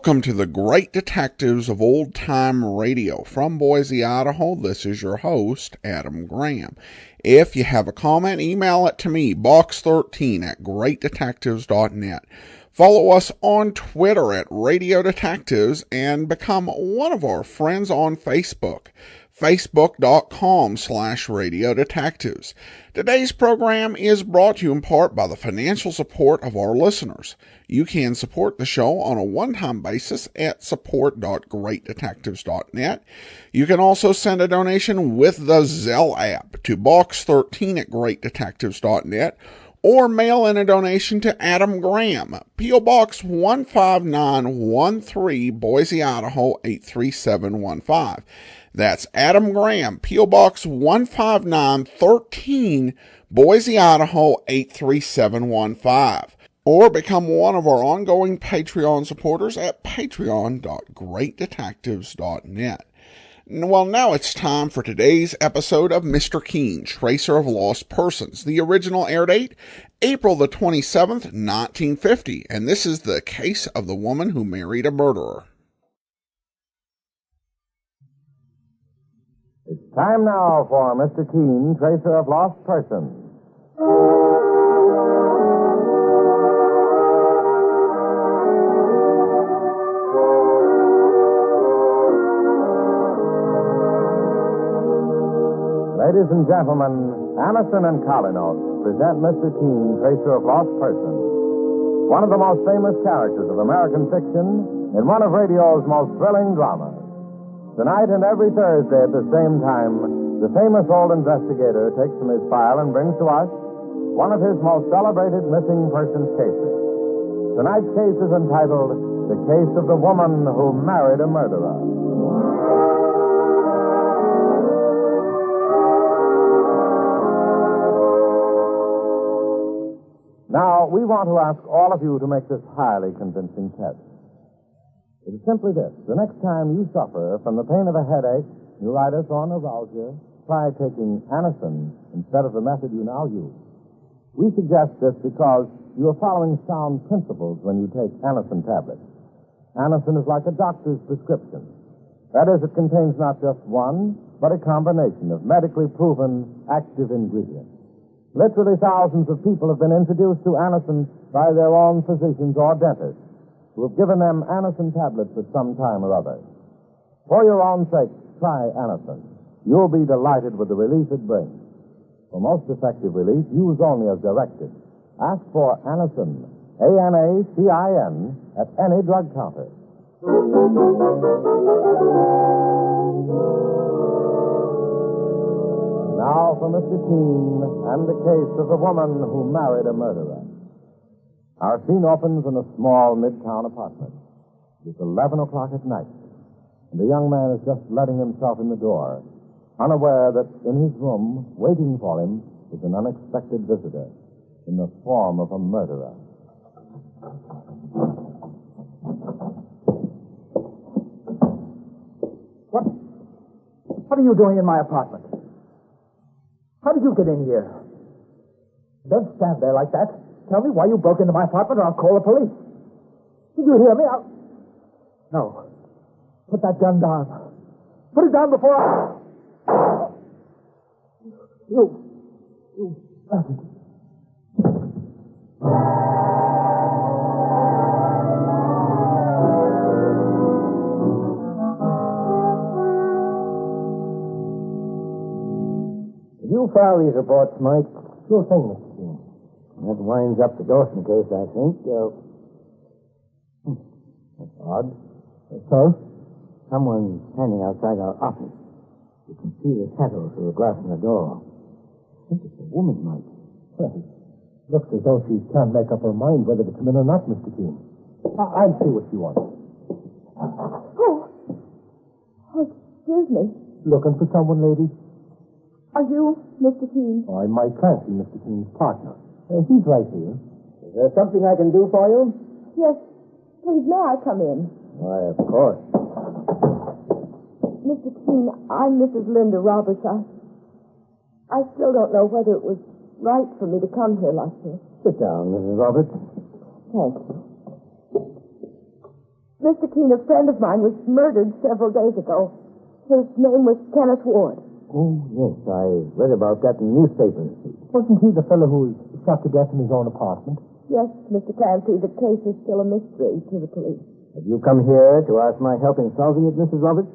Welcome to the Great Detectives of Old Time Radio. From Boise, Idaho, this is your host, Adam Graham. If you have a comment, email it to me, box13@greatdetectives.net. Follow us on Twitter at Radio Detectives and become one of our friends on Facebook. Facebook.com/Radio Detectives. Today's program is brought to you in part by the financial support of our listeners. You can support the show on a one-time basis at support.greatdetectives.net. You can also send a donation with the Zelle app to box13@greatdetectives.net or mail in a donation to Adam Graham, P.O. Box 15913, Boise, Idaho 83715. That's Adam Graham, P.O. Box 15913, Boise, Idaho 83715. Or become one of our ongoing Patreon supporters at patreon.greatdetectives.net. Well, now it's time for today's episode of Mr. Keen, Tracer of Lost Persons. The original air date, April the 27th, 1950, and this is the case of the woman who married a murderer. It's time now for Mr. Keen, Tracer of Lost Persons. Ladies and gentlemen, Aniston and Colinos present Mr. Keen, Tracer of Lost Persons, one of the most famous characters of American fiction in one of radio's most thrilling dramas. Tonight and every Thursday at the same time, the famous old investigator takes from his file and brings to us one of his most celebrated missing persons cases. Tonight's case is entitled, The Case of the Woman Who Married a Murderer. Now, we want to ask all of you to make this highly convincing test. It is simply this. The next time you suffer from the pain of a headache, neuritis, or neuralgia, try taking Aniston instead of the method you now use. We suggest this because you are following sound principles when you take Aniston tablets. Aniston is like a doctor's prescription. That is, it contains not just one, but a combination of medically proven active ingredients. Literally thousands of people have been introduced to Aniston by their own physicians or dentists who have given them Aniston tablets at some time or other. For your own sake, try Aniston. You'll be delighted with the relief it brings. For most effective relief, use only as directed. Ask for Aniston, ANACIN, at any drug counter. Now for Mr. Keen and the case of the woman who married a murderer. Our scene opens in a small midtown apartment. It's 11 o'clock at night, and the young man is just letting himself in the door, unaware that in his room, waiting for him, is an unexpected visitor in the form of a murderer. What are you doing in my apartment? How did you get in here? Don't stand there like that. Tell me why you broke into my apartment or I'll call the police. Did you hear me? No. Put that gun down. Put it down before I... You... You file these reports, Mike. Sure thing, Mr. King. That winds up the Dawson case, I think. That's odd. So? Someone's standing outside our office. You can see the shadow through the glass in the door. I think it's a woman, Mike. Well, looks as though she can't make up her mind whether to come in or not, Mr. King. I'll see what she wants. Oh, excuse me. Looking for someone, lady? Are you Mr. Keen? Oh, I'm Mike Clancy, Mr. Keen's partner. He's right here. Is there something I can do for you? Yes. Please, may I come in? Why, of course. Mr. Keen, I'm Mrs. Linda Roberts. I still don't know whether it was right for me to come here like this. Sit down, Mrs. Roberts. Thank you. Mr. Keene, a friend of mine was murdered several days ago. His name was Kenneth Ward. Oh, yes, I read about that in the newspapers. Wasn't he the fellow who was shot to death in his own apartment? Yes, Mr. Clancy, the case is still a mystery to the police. Have you come here to ask my help in solving it, Mrs. Roberts?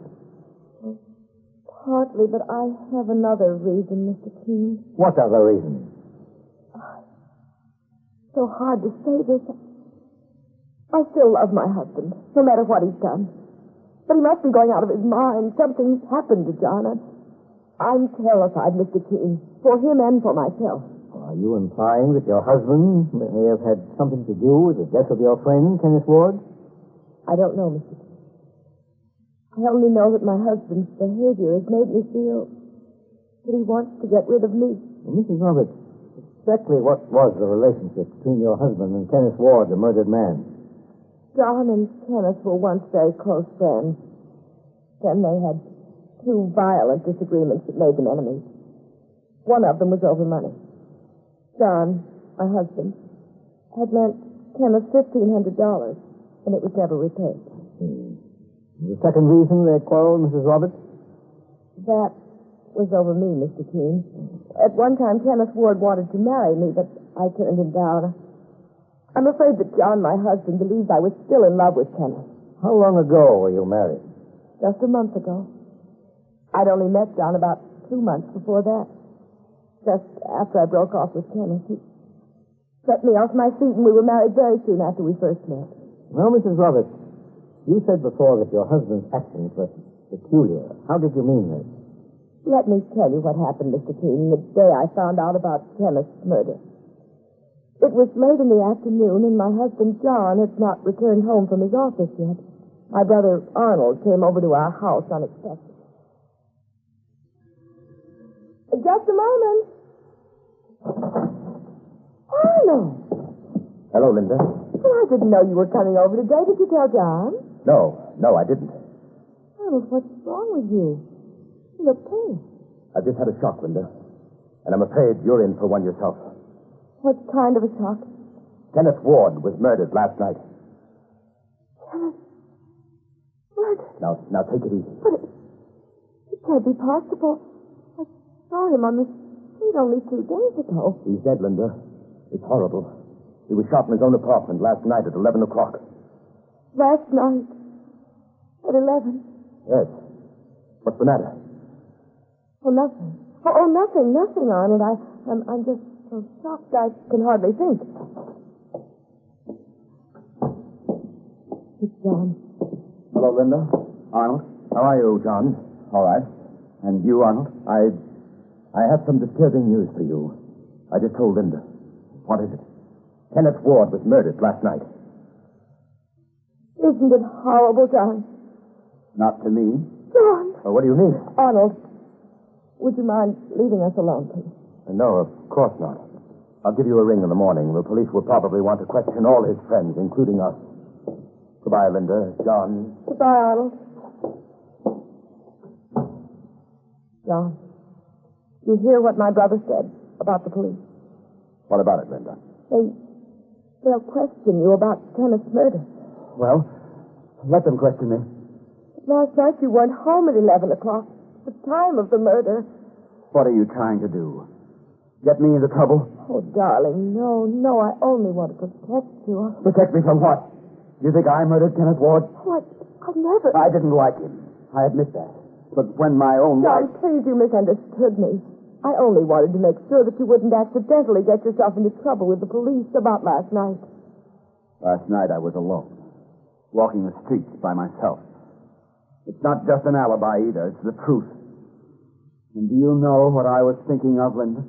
Partly, but I have another reason, Mr. Keene. What other reason? So hard to say this. I still love my husband, no matter what he's done. But he must be going out of his mind. Something's happened to John. I'm terrified, Mr. Keene, for him and for myself. Are you implying that your husband may have had something to do with the death of your friend, Kenneth Ward? I don't know, Mr. Keene. I only know that my husband's behavior has made me feel that he wants to get rid of me. Well, Mrs. Roberts, exactly what was the relationship between your husband and Kenneth Ward, the murdered man? John and Kenneth were once very close friends. Then they had two violent disagreements that made them enemies. One of them was over money. John, my husband, had lent Kenneth $1,500, and it was never repaid. The second reason they quarreled, Mrs. Roberts? That was over me, Mr. Keene. At one time, Kenneth Ward wanted to marry me, but I turned him down. I'm afraid that John, my husband, believed I was still in love with Kenneth. How long ago were you married? Just a month ago. I'd only met John about 2 months before that. Just after I broke off with Kenneth. He set me off my feet, and we were married very soon after we first met. Well, Mrs. Roberts, you said before that your husband's actions were peculiar. How did you mean this? Let me tell you what happened, Mr. Keene, the day I found out about Kenneth's murder. It was late in the afternoon, and my husband, John, had not returned home from his office yet. My brother, Arnold, came over to our house unexpectedly. Just a moment. Arnold! Hello, Linda. Well, I didn't know you were coming over today. Did you tell John? No, I didn't. Arnold, what's wrong with you? You look pale. I just had a shock, Linda. And I'm afraid you're in for one yourself. What kind of a shock? Kenneth Ward was murdered last night. Kenneth? Murdered? Now take it easy. But it can't be possible. I saw him on the street only 2 days ago. He's dead, Linda. It's horrible. He was shot in his own apartment last night at 11 o'clock. Last night? At 11? Yes. What's the matter? Oh, nothing. Oh, nothing, Arnold. I'm just so shocked I can hardly think. It's John. Hello, Linda. Arnold. How are you, John? All right. And you, Arnold? I have some disturbing news for you. I just told Linda. What is it? Kenneth Ward was murdered last night. Isn't it horrible, John? Not to me. John! Well, what do you mean? Arnold, would you mind leaving us alone, please? No, of course not. I'll give you a ring in the morning. The police will probably want to question all his friends, including us. Goodbye, Linda. John. Goodbye, Arnold. John, you hear what my brother said about the police? What about it, Linda? They'll question you about Kenneth's murder. Well, let them question me. Last night you weren't home at 11 o'clock, the time of the murder. What are you trying to do? Get me into trouble? Oh, darling, no, I only want to protect you. Protect me from what? You think I murdered Kenneth Ward? What? I've never... I didn't like him. I admit that. But when my own John, wife... please, you misunderstood me. I only wanted to make sure that you wouldn't accidentally get yourself into trouble with the police about last night. Last night I was alone, walking the streets by myself. It's not just an alibi either, it's the truth. And do you know what I was thinking of, Linda?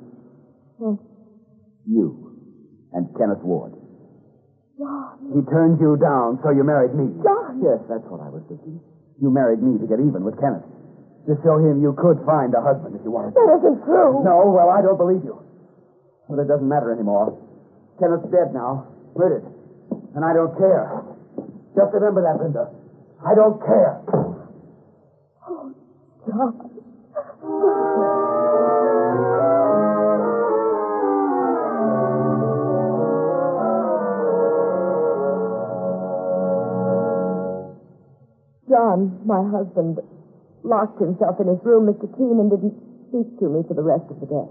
What? You and Kenneth Ward. John. He turned you down, so you married me. John. Yes, that's what I was thinking. You married me to get even with Kenneth. To show him you could find a husband if you wanted to. That isn't true. No, well, I don't believe you. Well, it doesn't matter anymore. Kenneth's dead now. Murdered. And I don't care. Just remember that, Linda. I don't care. Oh, John. John, my husband, locked himself in his room, Mr. Keene, and didn't speak to me for the rest of the day.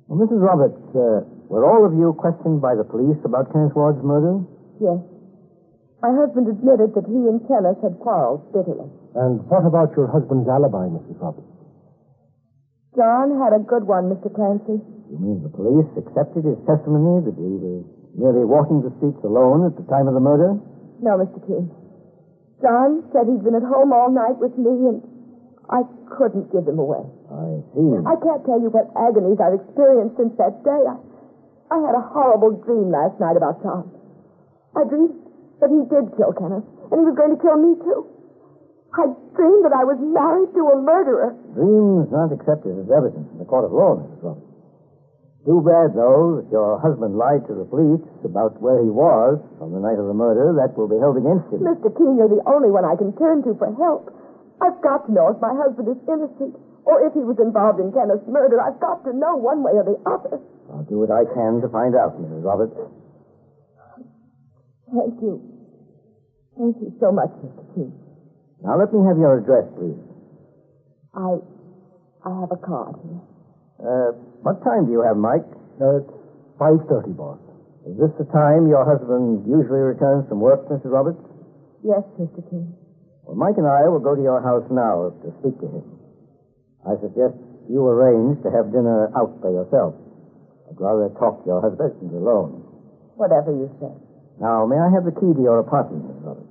Well, Mrs. Roberts, were all of you questioned by the police about Kenneth Ward's murder? Yes. My husband admitted that he and Kenneth had quarreled bitterly. And what about your husband's alibi, Mrs. Roberts? John had a good one, Mr. Clancy. You mean the police accepted his testimony that he was merely walking the streets alone at the time of the murder? No, Mr. Keene. John said he'd been at home all night with me, and I couldn't give him away. I see. I can't tell you what agonies I've experienced since that day. I had a horrible dream last night about Tom. I dreamed that he did kill Kenneth, and he was going to kill me, too. I dreamed that I was married to a murderer. Dreams aren't accepted as evidence in the court of law, Mrs. Roberts. Too bad, though, that your husband lied to the police about where he was on the night of the murder. That will be held against him. Mr. Keene, you're the only one I can turn to for help. I've got to know if my husband is innocent, or if he was involved in Kenneth's murder. I've got to know one way or the other. I'll do what I can to find out, Mrs. Roberts. Thank you. Thank you so much, Mr. Keene. Now, let me have your address, please. I have a card here. What time do you have, Mike? It's 5:30, boss. Is this the time your husband usually returns from work, Mrs. Roberts? Yes, Mr. Keene. Well, Mike and I will go to your house now to speak to him. I suggest you arrange to have dinner out by yourself. I'd rather talk to your husband alone. Whatever you say. Now, may I have the key to your apartment, Mrs. Roberts?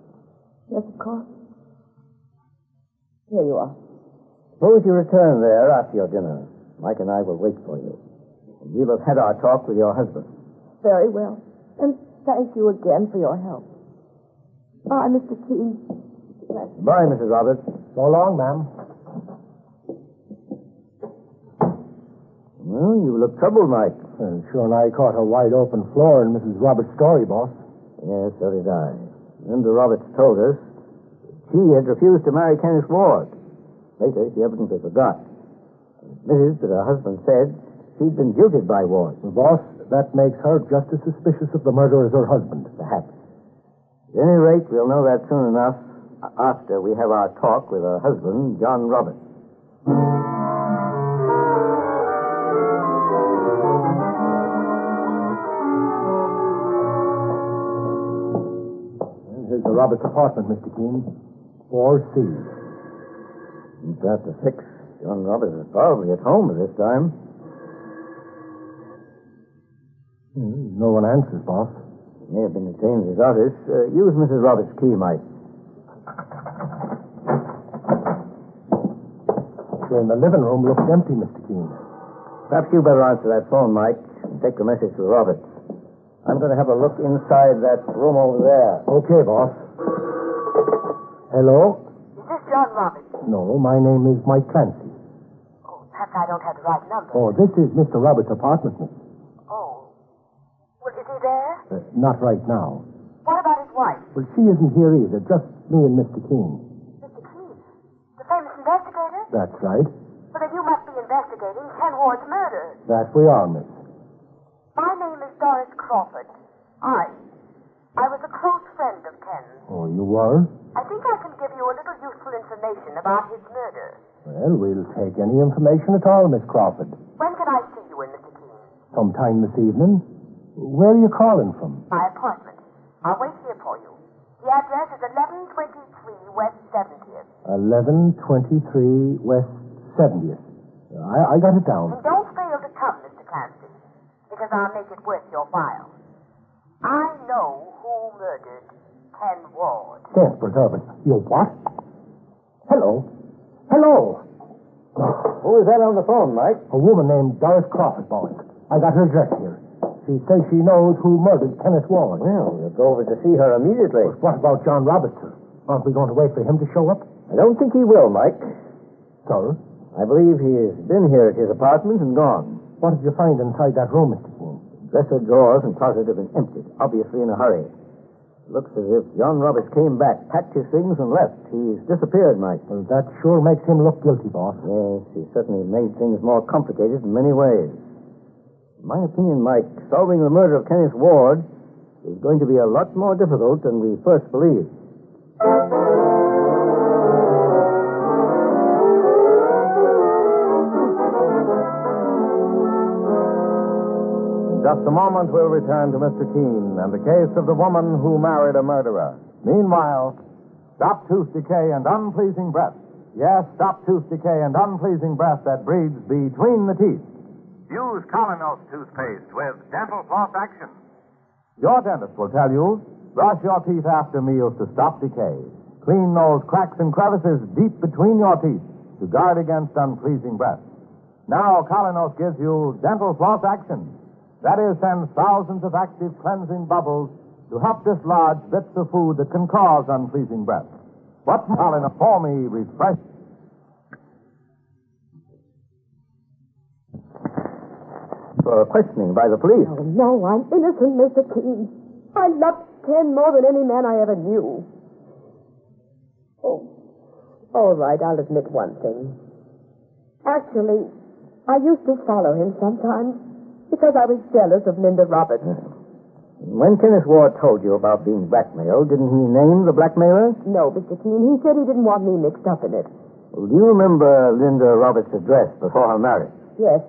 Yes, of course. Here you are. Suppose you return there after your dinner. Mike and I will wait for you. And we'll have had our talk with your husband. Very well. And thank you again for your help. Bye, Mr. Keene. Bye, Mrs. Roberts. So long, ma'am. Well, you look troubled, Mike. Sure, and I caught a wide-open floor in Mrs. Roberts' story, boss. Yes, so did I. Linda Roberts told us she had refused to marry Kenneth Ward. Later, she evidently forgot. Admitted that her husband said she'd been jilted by Ward. Well, boss, that makes her just as suspicious of the murder as her husband. Perhaps. At any rate, we'll know that soon enough after we have our talk with her husband, John Roberts. Here's the Roberts apartment, Mr. Keene. 4C. It's after 6. John Roberts is probably at home at this time. No one answers, boss. He may have been detained at his office. Use Mrs. Roberts' key, Mike. In the living room looks empty, Mr. Keene. Perhaps you better answer that phone, Mike, and take the message to Roberts. I'm going to have a look inside that room over there. Okay, boss. Hello? Is this John Roberts? No, my name is Mike Clancy. Oh, perhaps I don't have the right number. Oh, this is Mr. Roberts' apartment, miss. Oh. Well, is he there? Not right now. What about his wife? Well, she isn't here either, just me and Mr. Keene. Mr. Keene? The famous investigator? That's right. Well, then you must be investigating Ken Ward's murder. That we are, miss. My name is Doris Crawford. I was a close friend of Ken's. Oh, you were? I think I can give you a little useful information about his murder. Well, we'll take any information at all, Miss Crawford. When can I see you in, Mr. Keene? Sometime this evening. Where are you calling from? My apartment. I'll wait here for you. The address is 1123 West 70th. 1123 West 70th. I got it down. And don't fail to come, Mr. Clancy, because I'll make it worth your while. I know who murdered Ken Ward. Can't preserve it. You what? Hello. Hello. Who is that on the phone, Mike? A woman named Doris Crawford, boy. I got her address here. She says she knows who murdered Kenneth Ward. Well, we'll go over to see her immediately. But what about John Roberts, sir? Aren't we going to wait for him to show up? I don't think he will, Mike. Sir? I believe he has been here at his apartment and gone. What did you find inside that room, Mr. Keene? Dresser drawers and closet have been emptied, obviously in a hurry. Looks as if John Roberts came back, packed his things, and left. He's disappeared, Mike. Well, that sure makes him look guilty, boss. Yes, he certainly made things more complicated in many ways. In my opinion, Mike, solving the murder of Kenneth Ward is going to be a lot more difficult than we first believed. just a moment, we'll return to Mr. Keene and the case of the woman who married a murderer. Meanwhile, stop tooth decay and unpleasing breath. Yes, stop tooth decay and unpleasing breath that breeds between the teeth. Use Colonos toothpaste with dental floss action. Your dentist will tell you, brush your teeth after meals to stop decay. Clean those cracks and crevices deep between your teeth to guard against unpleasing breath. Now, Colonos gives you dental floss action. That is, sends thousands of active cleansing bubbles to help dislodge bits of food that can cause unpleasing breath. What's Colonos for me refresh? For questioning by the police. Oh, no, I'm innocent, Mr. Keene. I loved Ken more than any man I ever knew. Oh, all right, I'll admit one thing. Actually, I used to follow him sometimes because I was jealous of Linda Roberts. When Kenneth Ward told you about being blackmailed, didn't he name the blackmailer? No, Mr. Keene, he said he didn't want me mixed up in it. Well, do you remember Linda Roberts' address before her marriage? Yes,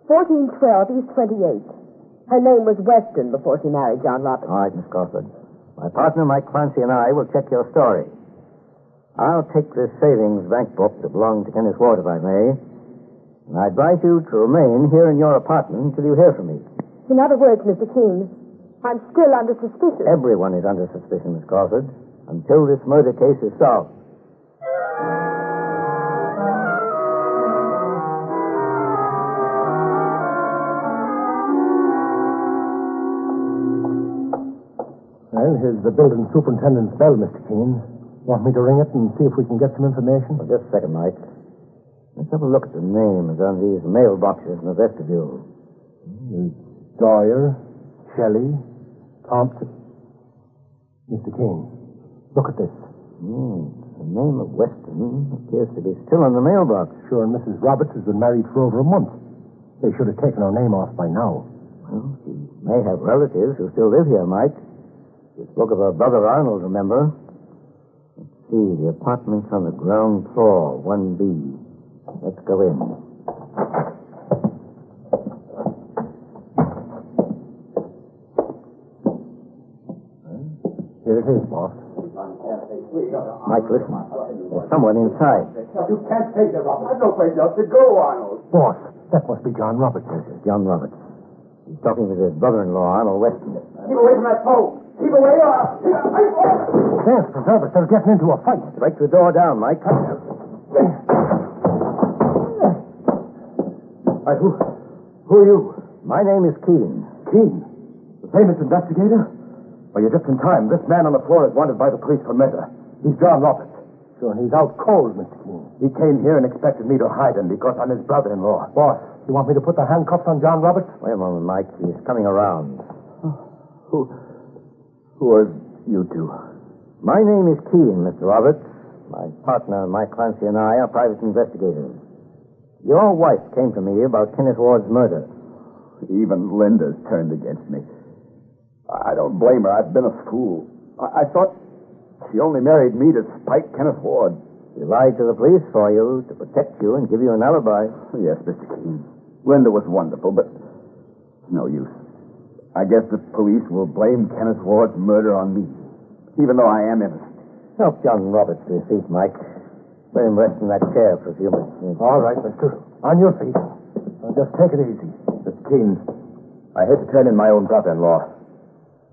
1412 East 28th. Her name was Weston before she married John Roberts. All right, Miss Crawford. My partner, Mike Clancy, and I will check your story. I'll take this savings bank book that belonged to Kenneth Ward, if I may, and I advise you to remain here in your apartment until you hear from me. In other words, Mr. Keene, I'm still under suspicion. Everyone is under suspicion, Miss Crawford, until this murder case is solved. Well, here's the building superintendent's bell, Mr. Keene. Want me to ring it and see if we can get some information? Well, just a second, Mike. Let's have a look at the names on these mailboxes in the vestibule. Dwyer, Shelley, Thompson. Mr. Keene, look at this. The name of Weston appears to be still in the mailbox. Sure, and Mrs. Roberts has been married for over a month. They should have taken her name off by now. Well, she may have relatives who still live here, Mike. She spoke of her brother Arnold, remember? Let's see, the apartment's on the ground floor, 1B. Let's go in. Here it is, boss. Mike, listen. There's someone inside. You can't take it, Robert. There's no place else to go, Arnold. Boss, that must be John Roberts. John Roberts. He's talking with his brother-in-law, Arnold Weston. Keep away from that phone. Keep away or... Dance preserve us. They're getting into a fight. Break the door down, Mike. Who are you? My name is Keene. Keene, the famous investigator? Well, you're just in time. This man on the floor is wanted by the police for murder. He's John Roberts. Sure, he's out cold, Mr. Keene. He came here and expected me to hide him because I'm his brother-in-law. Boss, you want me to put the handcuffs on John Roberts? Wait a moment, Mike. He's coming around. Who are you two? My name is Keene, Mr. Roberts. My partner, Mike Clancy, and I are private investigators. Your wife came to me about Kenneth Ward's murder. Even Linda's turned against me. I don't blame her. I've been a fool. I thought she only married me to spite Kenneth Ward. She lied to the police for you, to protect you and give you an alibi. Yes, Mr. Keene. Linda was wonderful, but no use. I guess the police will blame Kenneth Ward's murder on me, even though I am innocent. Help John Roberts to his feet, Mike. Let him rest in that chair for a few minutes. All right, mister. On your feet. Now, just take it easy. Mr. Keene, I hate to turn in my own brother-in-law,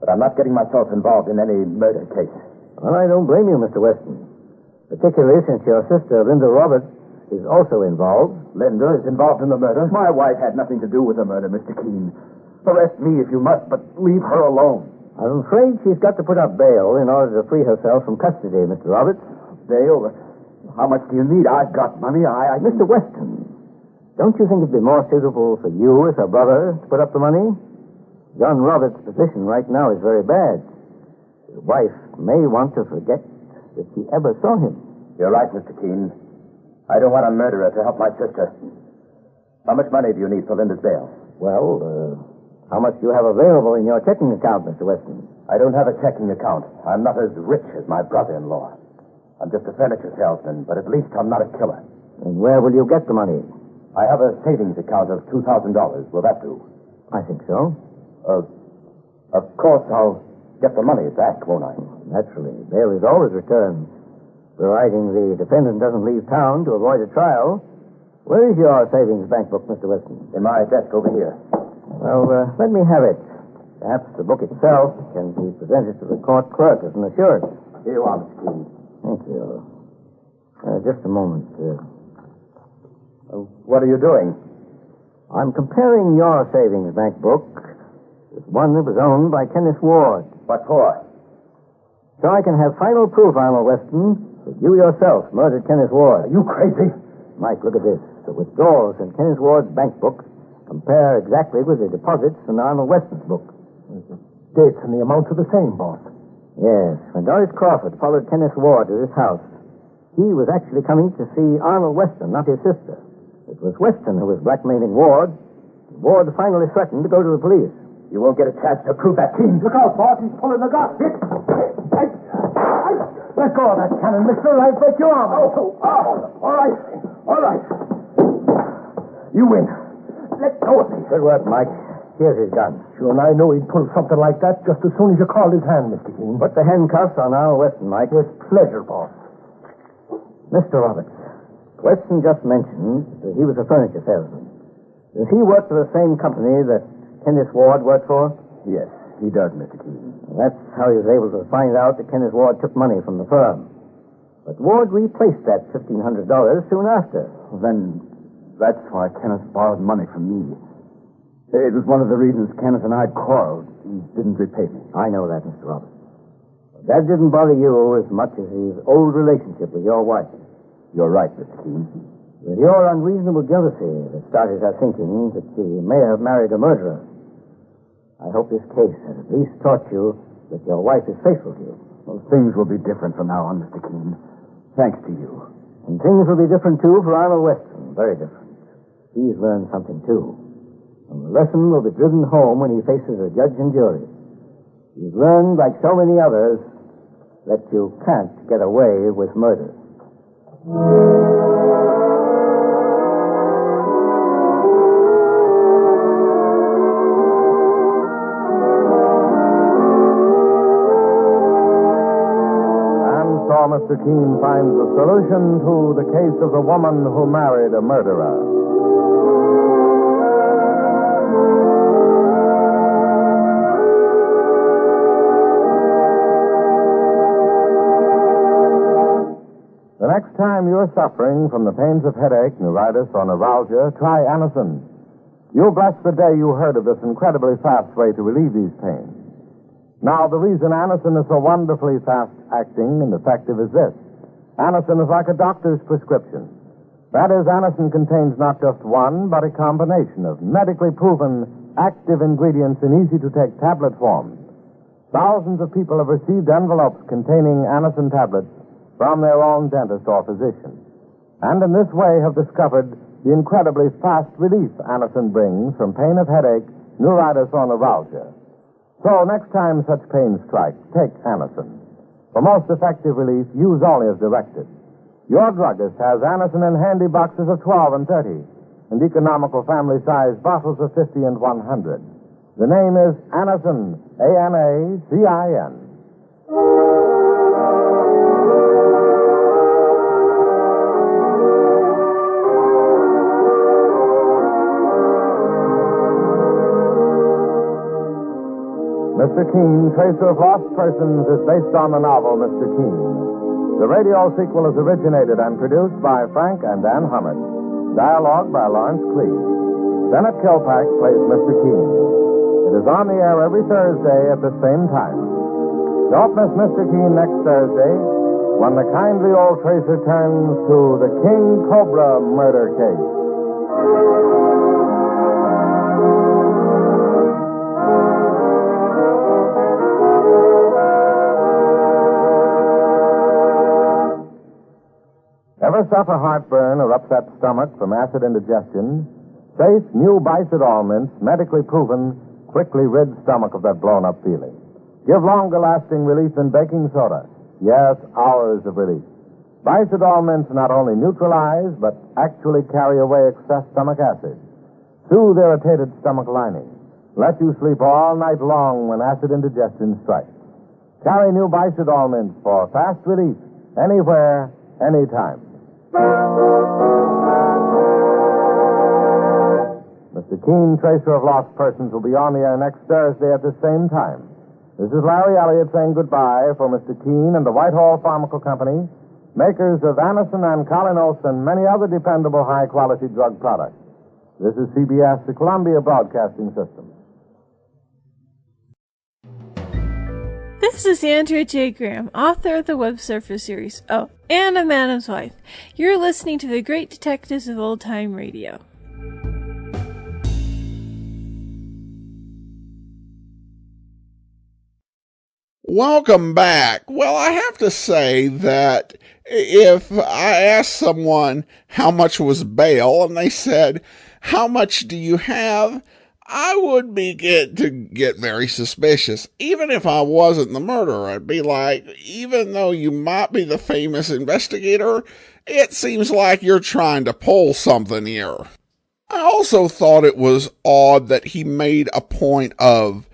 but I'm not getting myself involved in any murder case. Well, I don't blame you, Mr. Weston. Particularly since your sister, Linda Roberts, is also involved. Linda is involved in the murder? My wife had nothing to do with the murder, Mr. Keene. Arrest me if you must, but leave her alone. I'm afraid she's got to put up bail in order to free herself from custody, Mr. Roberts. Bail? How much do you need? I've got money. Mr. Weston, don't you think it'd be more suitable for you as her brother to put up the money? John Roberts' position right now is very bad. His wife may want to forget that she ever saw him. You're right, Mr. Keene. I don't want a murderer to help my sister. How much money do you need for Linda's bail? Well, how much do you have available in your checking account, Mr. Weston? I don't have a checking account. I'm not as rich as my brother-in-law. I'm just a furniture salesman, but at least I'm not a killer. And where will you get the money? I have a savings account of $2,000. Will that do? I think so. Of course, I'll get the money back, won't I? Naturally. Bail is always returned, providing the defendant doesn't leave town to avoid a trial. Where is your savings bank book, Mr. Weston? In my desk over here. Well, let me have it. Perhaps the book itself can be presented to the court clerk as an assurance. Here you are, Mr. Keene. Thank you. Just a moment. What are you doing? I'm comparing your savings bank book with one that was owned by Kenneth Ward. What for? So I can have final proof, Arnold Weston, that you yourself murdered Kenneth Ward. Are you crazy? Mike, look at this. The withdrawals in Kenneth Ward's bank book compare exactly with the deposits in Arnold Weston's book. The dates and the amounts are the same, boss. Yes. When Doris Crawford followed Kenneth Ward to this house, he was actually coming to see Arnold Weston, not his sister. It was Weston who was blackmailing Ward. Ward finally threatened to go to the police. You won't get a chance to prove that, Keene. Look out, boss. He's pulling the gun. Let go of that cannon, mister. I'll break your arm. All right. All right. You win. Let go of me. Good work, Mike. Here's his gun. Sure, and I knew he'd pull something like that just as soon as you called his hand, Mr. Keene. Put the handcuffs on Arnold Weston, Mike. With pleasure, boss. Mr. Roberts, Weston just mentioned that he was a furniture salesman. Does he work for the same company that Kenneth Ward worked for? Yes, he does, Mr. Keene. That's how he was able to find out that Kenneth Ward took money from the firm. But Ward replaced that $1,500 soon after. Well, then, that's why Kenneth borrowed money from me. It was one of the reasons Kenneth and I quarreled. He didn't repay me. I know that, Mr. Roberts. That didn't bother you as much as his old relationship with your wife. You're right, Mr. Keene. It was your unreasonable jealousy that started her thinking that she may have married a murderer. I hope this case has at least taught you that your wife is faithful to you. Well, things will be different from now on, Mr. Keene. Thanks to you. And things will be different, too, for Arnold Weston. Very different. He's learned something, too. And the lesson will be driven home when he faces a judge and jury. He's learned, like so many others, that you can't get away with murder. Mr. Keene finds the solution to the case of the woman who married a murderer. The next time you're suffering from the pains of headache, neuritis, or neuralgia, try Anacin. You'll bless the day you heard of this incredibly fast way to relieve these pains. Now, the reason Anacin is so wonderfully fast-acting and effective is this. Anacin is like a doctor's prescription. That is, Anacin contains not just one, but a combination of medically proven active ingredients in easy-to-take tablet form. Thousands of people have received envelopes containing Anacin tablets from their own dentist or physician, and in this way have discovered the incredibly fast relief Anacin brings from pain of headache, neuritis, or neuralgia. So, next time such pain strikes, take Anacin. For most effective relief, use only as directed. Your druggist has Anacin in handy boxes of 12 and 30, and economical family-sized bottles of 50 and 100. The name is Anacin, A-N-A-C-I-N. Mr. Keene, Tracer of Lost Persons, is based on the novel Mr. Keene. The radio sequel is originated and produced by Frank and Ann Hummert. Dialogue by Lawrence Cleave. Bennett Kilpack plays Mr. Keene. It is on the air every Thursday at the same time. Don't miss Mr. Keene next Thursday when the kindly old Tracer turns to the King Cobra murder case. Ever suffer heartburn or upset stomach from acid indigestion? Safe new Bicidol mints, medically proven, quickly rid stomach of that blown-up feeling. Give longer-lasting relief than baking soda. Yes, hours of relief. Bicidol mints not only neutralize, but actually carry away excess stomach acid. Soothe irritated stomach lining. let you sleep all night long when acid indigestion strikes. Carry new Bicidol mints for fast relief, anywhere, anytime. Mr. Keene, Tracer of Lost Persons, will be on the air next Thursday at the same time. This is Larry Elliott saying goodbye for Mr. Keene and the Whitehall Pharmaceutical Company, makers of Anacin and Colinos and many other dependable high-quality drug products. This is CBS, the Columbia Broadcasting System. This is Andrea J. Graham, author of the Web Surfer series, and of Madam's Wife. You're listening to the Great Detectives of Old Time Radio. Welcome back. Well, I have to say that if I asked someone how much was bail and they said, how much do you have? I would begin to get very suspicious. Even if I wasn't the murderer, I'd be like, even though you might be the famous investigator, it seems like you're trying to pull something here. I also thought it was odd that he made a point of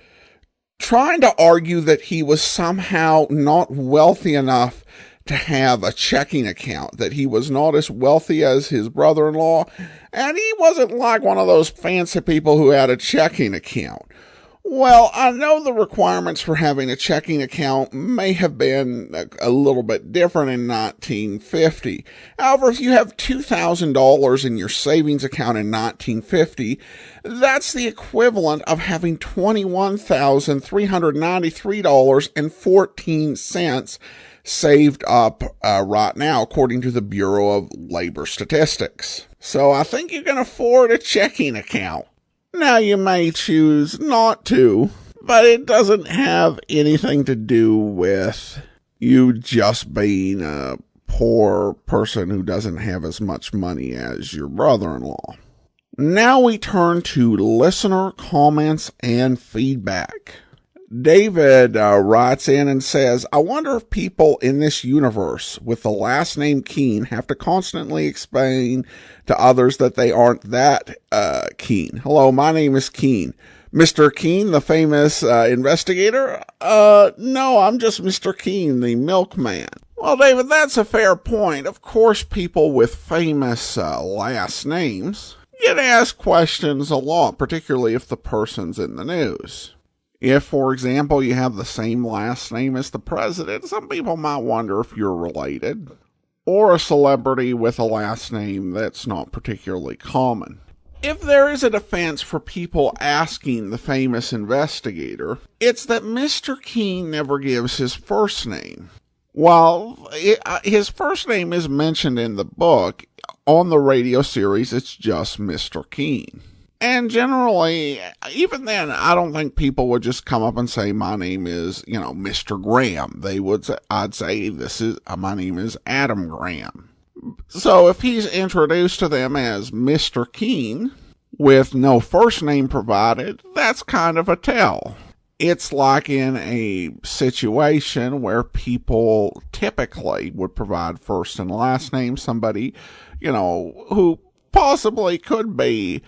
trying to argue that he was somehow not wealthy enough to have a checking account, that he was not as wealthy as his brother-in-law, and he wasn't like one of those fancy people who had a checking account. Well, I know the requirements for having a checking account may have been a little bit different in 1950. However, if you have $2,000 in your savings account in 1950, that's the equivalent of having $21,393.14 saved up right now, according to the Bureau of Labor Statistics. So I think you can afford a checking account. Now, you may choose not to, but it doesn't have anything to do with you just being a poor person who doesn't have as much money as your brother-in-law. Now we turn to listener comments and feedback. David writes in and says, I wonder if people in this universe with the last name Keene have to constantly explain to others that they aren't that Keene. Hello, my name is Keene. Mr. Keene, the famous investigator? No, I'm just Mr. Keene, the milkman. Well, David, that's a fair point. Of course, people with famous last names get asked questions a lot, particularly if the person's in the news. If, for example, you have the same last name as the president, some people might wonder if you're related. Or a celebrity with a last name that's not particularly common. If there is a defense for people asking the famous investigator, it's that Mr. Keene never gives his first name. While his first name is mentioned in the book, on the radio series, it's just Mr. Keene. And generally, even then, I don't think people would just come up and say, my name is, Mr. Graham. They would say, I'd say, my name is Adam Graham. So if he's introduced to them as Mr. Keene, with no first name provided, that's kind of a tell. It's like in a situation where people typically would provide first and last name, somebody, who possibly could be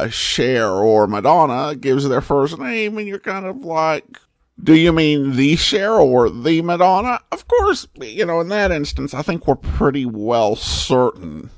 Cher or Madonna gives their first name, and you're kind of like, do you mean the Cher or the Madonna? Of course, in that instance, I think we're pretty well certain,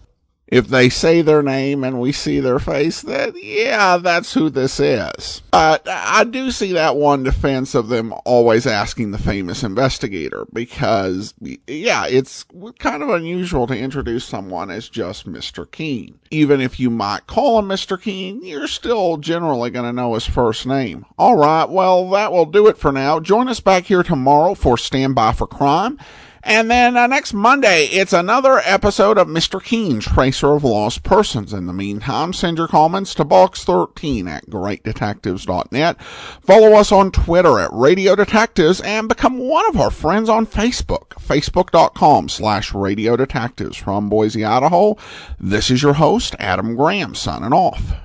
if they say their name and we see their face, that, yeah, that's who this is. But I do see that one defense of them always asking the famous investigator, because, yeah, it's kind of unusual to introduce someone as just Mr. Keene. Even if you might call him Mr. Keene, you're still generally going to know his first name. All right, well, that will do it for now. Join us back here tomorrow for Stand By for Crime. And then next Monday, it's another episode of Mr. Keene, Tracer of Lost Persons. In the meantime, send your comments to box13@greatdetectives.net. Follow us on Twitter at Radio Detectives and become one of our friends on Facebook, facebook.com/Radio Detectives. From Boise, Idaho, this is your host, Adam Graham, signing off.